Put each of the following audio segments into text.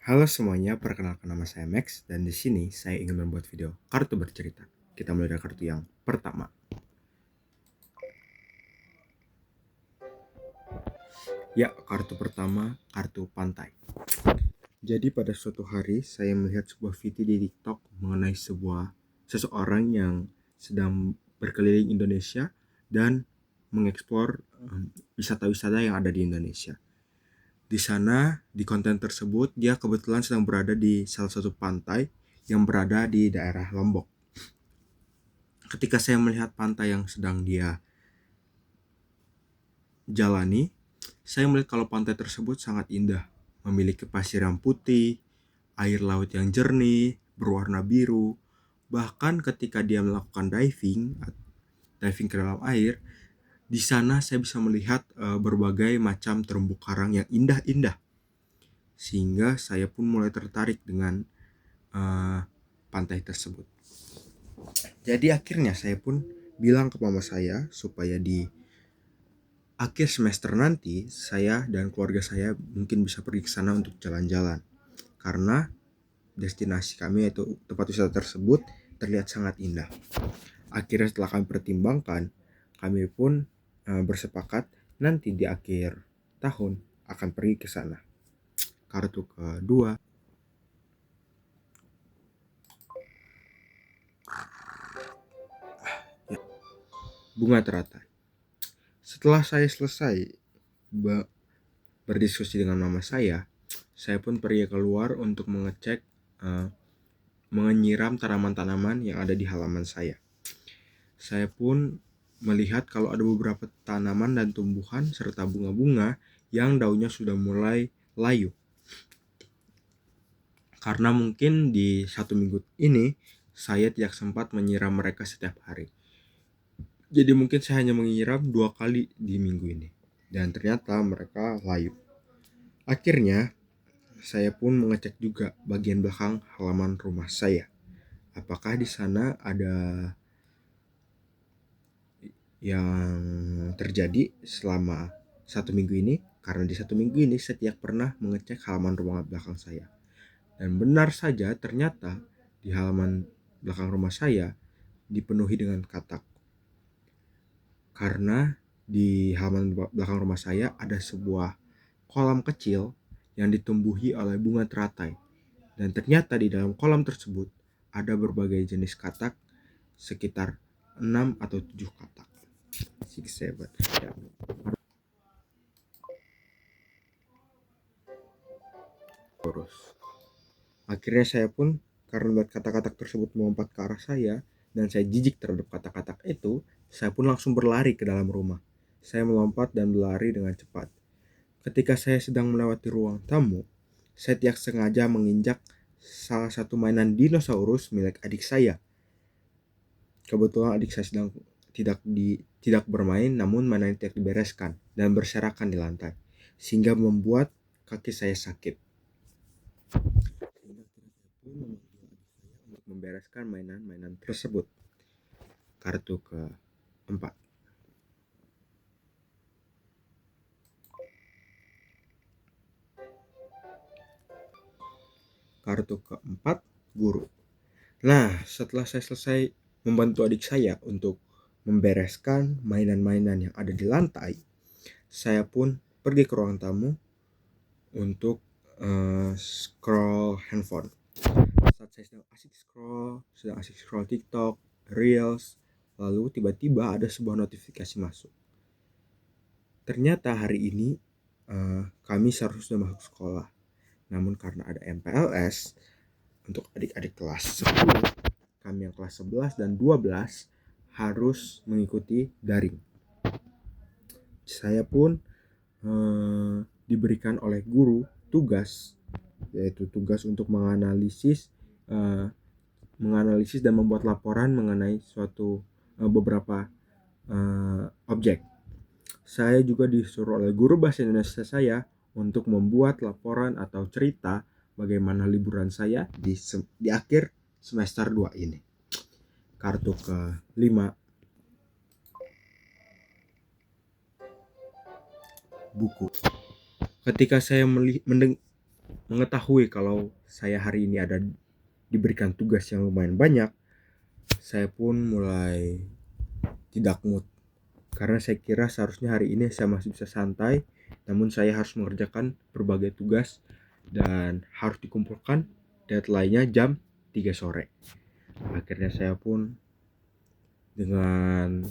Halo semuanya, perkenalkan nama saya Max dan di sini saya ingin membuat video kartu bercerita. Kita mulai dari kartu yang pertama. Ya, kartu pertama, kartu pantai. Jadi pada suatu hari saya melihat sebuah video di TikTok mengenai seseorang yang sedang berkeliling Indonesia dan mengeksplor wisata-wisata yang ada di Indonesia. Di sana, di konten tersebut, dia kebetulan sedang berada di salah satu pantai yang berada di daerah Lombok. Ketika saya melihat pantai yang sedang dia jalani, saya melihat kalau pantai tersebut sangat indah, memiliki pasir yang putih, air laut yang jernih, berwarna biru. Bahkan ketika dia melakukan diving ke dalam air, di sana saya bisa melihat berbagai macam terumbu karang yang indah-indah. Sehingga saya pun mulai tertarik dengan pantai tersebut. Jadi akhirnya saya pun bilang ke mama saya supaya di akhir semester nanti saya dan keluarga saya mungkin bisa pergi ke sana untuk jalan-jalan. Karena destinasi kami yaitu tempat wisata tersebut terlihat sangat indah. Akhirnya setelah kami pertimbangkan, kami pun bersepakat nanti di akhir tahun akan pergi ke sana. Kartu kedua, bunga teratai. Setelah saya selesai berdiskusi dengan mama saya pun pergi keluar untuk mengecek menyiram tanaman-tanaman yang ada di halaman saya. Saya pun melihat kalau ada beberapa tanaman dan tumbuhan serta bunga-bunga yang daunnya sudah mulai layu. Karena mungkin di 1 minggu ini saya tidak sempat menyiram mereka setiap hari. Jadi mungkin saya hanya menyiram 2 kali di minggu ini. Dan ternyata mereka layu. Akhirnya saya pun mengecek juga bagian belakang halaman rumah saya. Apakah di sana ada yang terjadi selama 1 minggu ini? Karena di 1 minggu ini saya pernah mengecek halaman rumah belakang saya. Dan benar saja ternyata di halaman belakang rumah saya dipenuhi dengan katak. Karena di halaman belakang rumah saya ada sebuah kolam kecil yang ditumbuhi oleh bunga teratai. Dan ternyata di dalam kolam tersebut ada berbagai jenis katak, sekitar 6 atau 7 katak. 6, 7. Ya. Akhirnya saya pun karena melihat kata-kata tersebut melompat ke arah saya dan saya jijik terhadap kata-kata itu, saya pun langsung berlari ke dalam rumah. Saya melompat dan berlari dengan cepat. Ketika saya sedang melewati ruang tamu, saya tidak sengaja menginjak salah satu mainan dinosaurus milik adik saya. Kebetulan adik saya sedang tidak bermain, namun mainan tidak dibereskan dan berserakan di lantai, sehingga membuat kaki saya sakit. Untuk membereskan mainan-mainan tersebut. Kartu keempat. Kartu keempat, guru. Nah, setelah saya selesai membantu adik saya untuk membereskan mainan-mainan yang ada di lantai, saya pun pergi ke ruang tamu untuk scroll handphone. Saat saya sedang asik scroll TikTok, Reels, lalu tiba-tiba ada sebuah notifikasi masuk. Ternyata hari ini kami seharusnya masuk sekolah. Namun karena ada MPLS untuk adik-adik kelas 10, kami yang kelas 11 dan 12 harus mengikuti daring. Saya pun diberikan oleh guru tugas, yaitu tugas untuk menganalisis dan membuat laporan mengenai beberapa objek. Saya juga disuruh oleh guru bahasa Indonesia saya untuk membuat laporan atau cerita bagaimana liburan saya di akhir semester 2 ini. Kartu ke-5, buku. Ketika saya mengetahui kalau saya hari ini ada diberikan tugas yang lumayan banyak, saya pun mulai tidak mood. Karena saya kira seharusnya hari ini saya masih bisa santai, namun saya harus mengerjakan berbagai tugas dan harus dikumpulkan deadline-nya jam 3 sore. Akhirnya saya pun dengan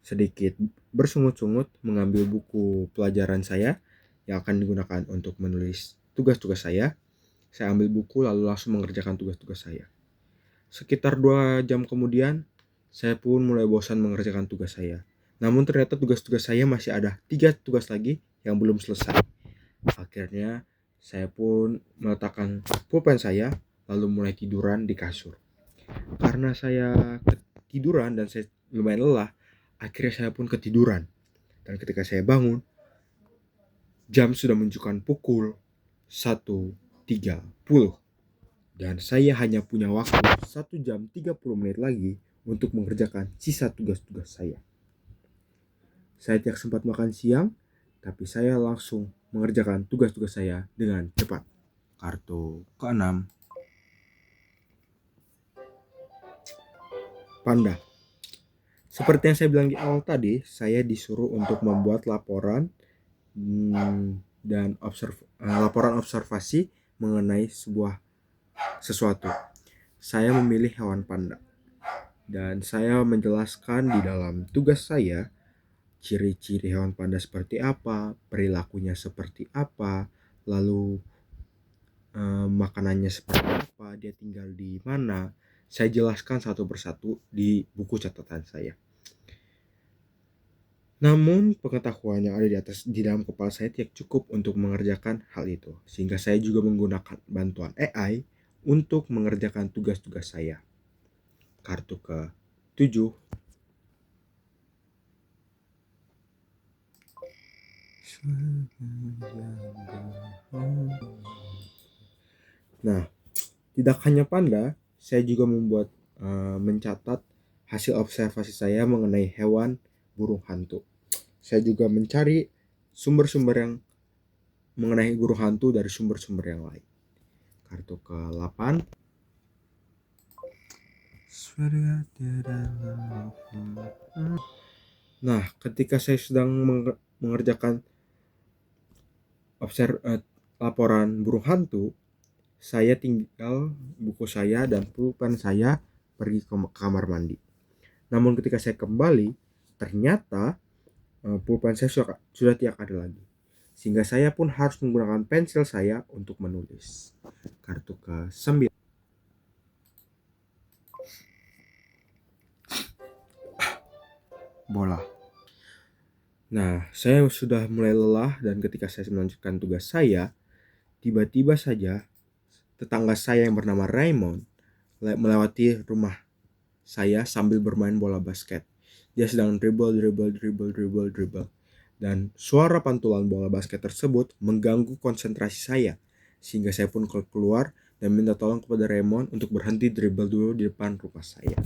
sedikit bersungut-sungut mengambil buku pelajaran saya yang akan digunakan untuk menulis tugas-tugas saya. Saya ambil buku lalu langsung mengerjakan tugas-tugas saya. Sekitar 2 jam kemudian, saya pun mulai bosan mengerjakan tugas saya. Namun ternyata tugas-tugas saya masih ada 3 tugas lagi yang belum selesai. Akhirnya saya pun meletakkan pulpen saya lalu mulai tiduran di kasur. Karena saya ketiduran dan saya lumayan lelah, akhirnya saya pun ketiduran. Dan ketika saya bangun, jam sudah menunjukkan pukul 1.30. Dan saya hanya punya waktu 1 jam 30 menit lagi untuk mengerjakan sisa tugas-tugas saya. Saya tidak sempat makan siang, tapi saya langsung mengerjakan tugas-tugas saya dengan cepat. Kartu ke-6. Panda. Seperti yang saya bilang di awal tadi, saya disuruh untuk membuat laporan dan laporan observasi mengenai sesuatu. Saya memilih hewan panda. Dan saya menjelaskan di dalam tugas saya ciri-ciri hewan panda seperti apa, perilakunya seperti apa, lalu makanannya seperti apa, dia tinggal di mana. Saya jelaskan satu persatu di buku catatan saya. Namun pengetahuan yang ada di dalam kepala saya tidak cukup untuk mengerjakan hal itu. Sehingga saya juga menggunakan bantuan AI untuk mengerjakan tugas-tugas saya. Kartu ke-7. Nah, tidak hanya panda, saya juga mencatat hasil observasi saya mengenai hewan burung hantu. Saya juga mencari sumber-sumber yang mengenai burung hantu dari sumber-sumber yang lain. Kartu ke-8. Nah, ketika saya sedang mengerjakan laporan burung hantu, saya tinggal buku saya dan pulpen saya pergi ke kamar mandi. Namun ketika saya kembali, ternyata pulpen saya sudah tidak ada lagi. Sehingga saya pun harus menggunakan pensil saya untuk menulis. Kartu ke-9. Bola. Nah, saya sudah mulai lelah dan ketika saya melanjutkan tugas saya, tiba-tiba saja tetangga saya yang bernama Raymond melewati rumah saya sambil bermain bola basket. Dia sedang dribble. Dan suara pantulan bola basket tersebut mengganggu konsentrasi saya. Sehingga saya pun keluar dan minta tolong kepada Raymond untuk berhenti dribble dulu di depan rumah saya.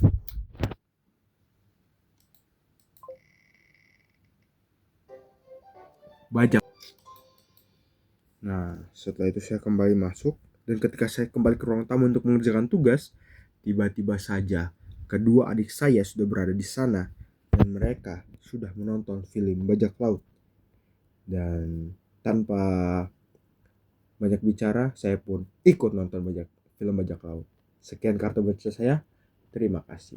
Bajak. Nah, setelah itu saya kembali masuk. Dan ketika saya kembali ke ruang tamu untuk mengerjakan tugas, tiba-tiba saja kedua adik saya sudah berada di sana dan mereka sudah menonton film bajak laut. Dan tanpa banyak bicara, saya pun ikut nonton film bajak laut. Sekian kartu baca saya. Terima kasih.